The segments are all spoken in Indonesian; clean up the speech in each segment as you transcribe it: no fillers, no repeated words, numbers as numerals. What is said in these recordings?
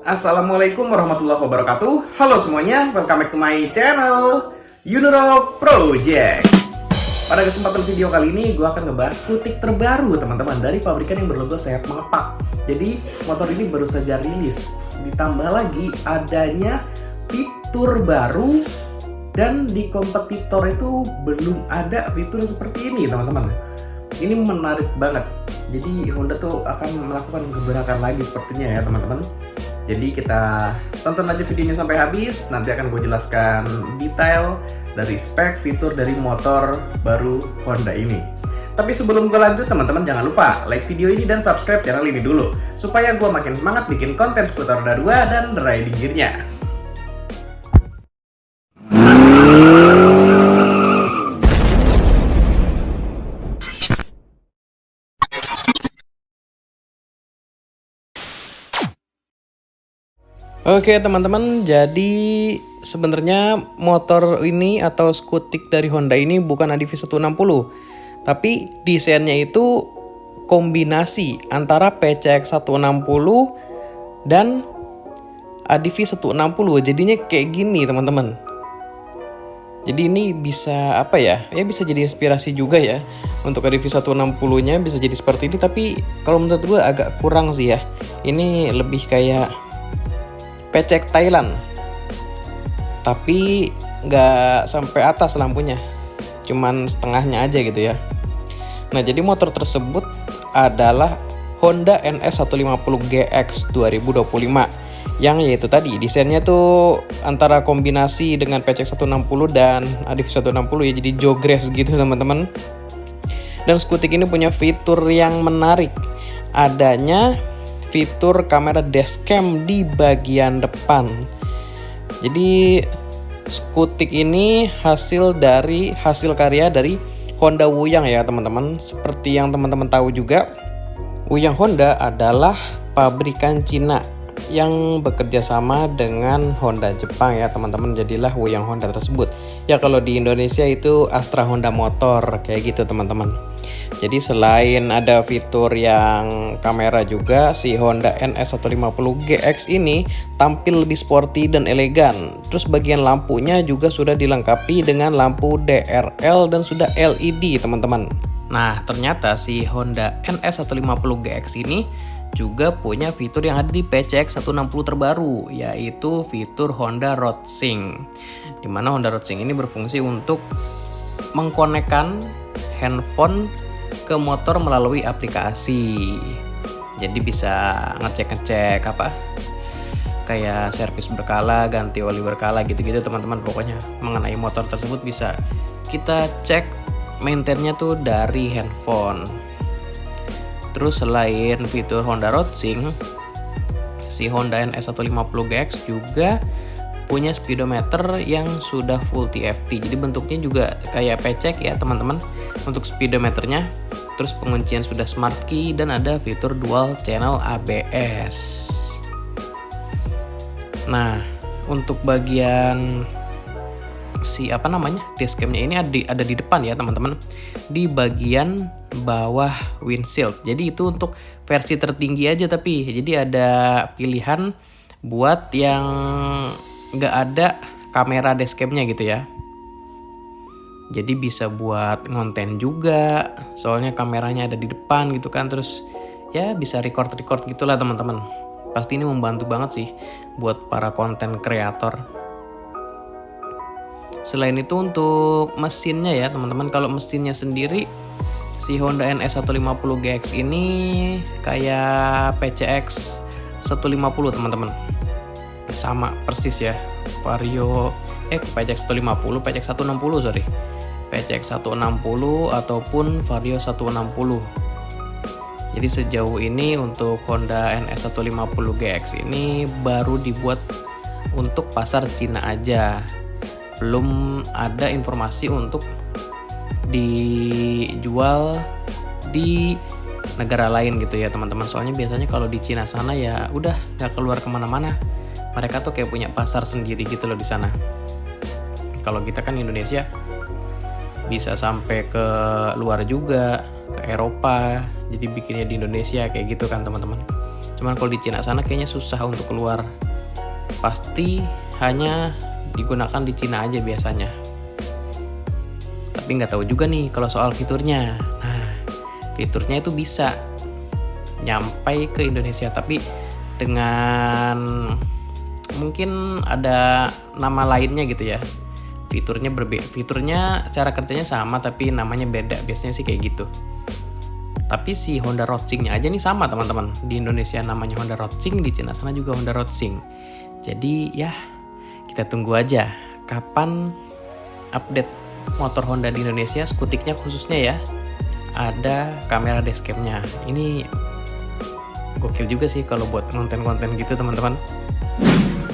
Assalamualaikum warahmatullahi wabarakatuh. Halo semuanya, welcome back to my channel Yunuro Project. Pada kesempatan video kali ini gue akan ngebahas skutik terbaru teman-teman dari pabrikan yang berlogo sayap mengepak. Jadi motor ini baru saja rilis. Ditambah lagi adanya fitur baru dan di kompetitor itu belum ada fitur seperti ini teman-teman. Ini menarik banget. Jadi Honda tuh akan melakukan gebrakan lagi sepertinya ya teman-teman. Jadi kita tonton aja videonya sampai habis. Nanti akan gue jelaskan detail dari spek fitur dari motor baru Honda ini. Tapi sebelum gue lanjut teman-teman, jangan lupa like video ini dan subscribe channel ini dulu supaya gue makin semangat bikin konten seputar Roda 2 dan riding gear-nya. Oke teman-teman, jadi sebenarnya motor ini atau skutik dari Honda ini bukan ADV 160, tapi desainnya itu kombinasi antara PCX 160 dan ADV 160. Jadinya kayak gini teman-teman. Jadi ini bisa apa ya? Ya bisa jadi inspirasi juga ya. Untuk ADV 160-nya bisa jadi seperti ini, tapi kalau menurut gue agak kurang sih ya. Ini lebih kayak PCX Thailand, tapi nggak sampai atas lampunya, cuman setengahnya aja gitu ya. Nah jadi motor tersebut adalah Honda NS 150 GX 2025 yang yaitu tadi desainnya tuh antara kombinasi dengan PCX 160 dan ADV 160 ya, jadi jogres gitu teman-teman. Dan skutik ini punya fitur yang menarik, adanya fitur kamera dashcam di bagian depan. Jadi skutik ini hasil karya dari Honda Wuyang ya teman-teman. Seperti yang teman-teman tahu juga, Wuyang Honda adalah pabrikan Cina yang bekerja sama dengan Honda Jepang ya teman-teman. Jadilah Wuyang Honda tersebut. Ya kalau di Indonesia itu Astra Honda Motor kayak gitu teman-teman. Jadi selain ada fitur yang kamera juga, si Honda NS 150 GX ini tampil lebih sporty dan elegan. Terus bagian lampunya juga sudah dilengkapi dengan lampu DRL dan sudah LED teman-teman. Nah ternyata si Honda NS 150 GX ini juga punya fitur yang ada di PCX 160 terbaru, yaitu fitur Honda Road Sync. Dimana Honda Road Sync ini berfungsi untuk mengkonekkan handphone ke motor melalui aplikasi. Jadi bisa ngecek apa kayak servis berkala, ganti oli berkala gitu-gitu teman-teman. Pokoknya mengenai motor tersebut bisa kita cek maintainnya tuh dari handphone. Terus selain fitur Honda Road Sync, si Honda NS 150 GX juga punya speedometer yang sudah full TFT. Jadi bentuknya juga kayak PCX ya teman-teman untuk speedometernya. Terus penguncian sudah smart key dan ada fitur dual channel ABS. Nah, untuk bagian si dashcamnya ini ada di depan ya teman-teman, di bagian bawah windshield. Jadi itu untuk versi tertinggi aja, tapi jadi ada pilihan buat yang nggak ada kamera dashcamnya gitu ya. Jadi bisa buat ngonten juga, soalnya kameranya ada di depan gitu kan. Terus ya bisa record gitulah teman-teman. Pasti ini membantu banget sih buat para konten kreator. Selain itu untuk mesinnya ya teman-teman, kalau mesinnya sendiri si Honda NS 150 GX ini kayak PCX 150 teman-teman. Sama persis ya, Vario PCX 150, PCX 160 sorry. PCX 160 ataupun Vario 160. Jadi sejauh ini untuk Honda NS 150 GX ini baru dibuat untuk pasar Cina aja. Belum ada informasi untuk dijual di negara lain gitu ya teman-teman. Soalnya biasanya kalau di Cina sana ya udah nggak keluar kemana-mana. Mereka tuh kayak punya pasar sendiri gitu loh di sana. Kalau kita kan Indonesia bisa sampai ke luar juga, ke Eropa. Jadi bikinnya di Indonesia kayak gitu kan teman-teman. Cuman kalau di Cina sana kayaknya susah untuk keluar. Pasti hanya digunakan di Cina aja biasanya. Tapi nggak tahu juga nih kalau soal fiturnya. Nah, fiturnya itu bisa nyampai ke Indonesia, tapi dengan mungkin ada nama lainnya gitu ya. Fiturnya cara kerjanya sama tapi namanya beda, biasanya sih kayak gitu. Tapi si Honda Rodsing-nya aja nih sama teman-teman. Di Indonesia namanya Honda Rodsing, di Cina sana juga Honda Rodsing. Jadi ya kita tunggu aja kapan update motor Honda di Indonesia, skutiknya khususnya ya. Ada kamera dashcam-nya. Ini gokil juga sih kalau buat konten-konten gitu teman-teman.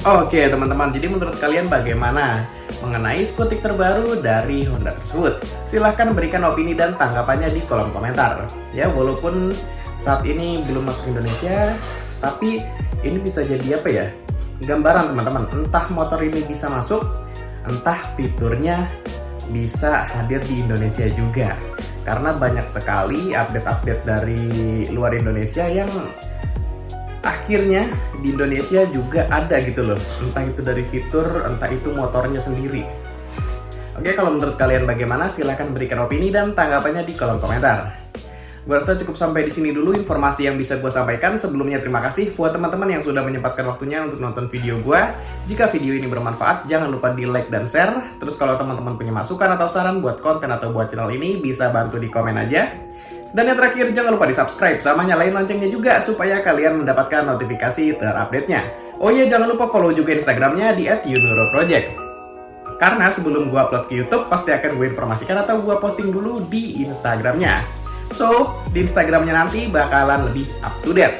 Oke teman-teman, jadi menurut kalian bagaimana mengenai skutik terbaru dari Honda tersebut? Silahkan berikan opini dan tanggapannya di kolom komentar. Ya, walaupun saat ini belum masuk Indonesia, tapi ini bisa jadi apa ya? Gambaran teman-teman, entah motor ini bisa masuk, entah fiturnya bisa hadir di Indonesia juga. Karena banyak sekali update-update dari luar Indonesia yang akhirnya di Indonesia juga ada gitu loh. Entah itu dari fitur, entah itu motornya sendiri. Oke, kalau menurut kalian bagaimana? Silahkan berikan opini dan tanggapannya di kolom komentar. Gue rasa cukup sampai di sini dulu informasi yang bisa gue sampaikan. Sebelumnya terima kasih buat teman-teman yang sudah menyempatkan waktunya untuk nonton video gue. Jika video ini bermanfaat, jangan lupa di like dan share. Terus kalau teman-teman punya masukan atau saran buat konten atau buat channel ini, bisa bantu di komen aja. Dan yang terakhir, jangan lupa di subscribe sama nyalain loncengnya juga supaya kalian mendapatkan notifikasi terupdate-nya. Oh iya, jangan lupa follow juga Instagramnya di @yunoroproject. Karena sebelum gue upload ke YouTube, pasti akan gue informasikan atau gue posting dulu di Instagramnya. So, di Instagramnya nanti bakalan lebih up to date.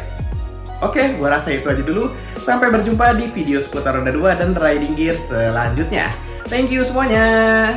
Oke, gue rasa itu aja dulu. Sampai berjumpa di video seputar Honda 2 dan riding gear selanjutnya. Thank you semuanya!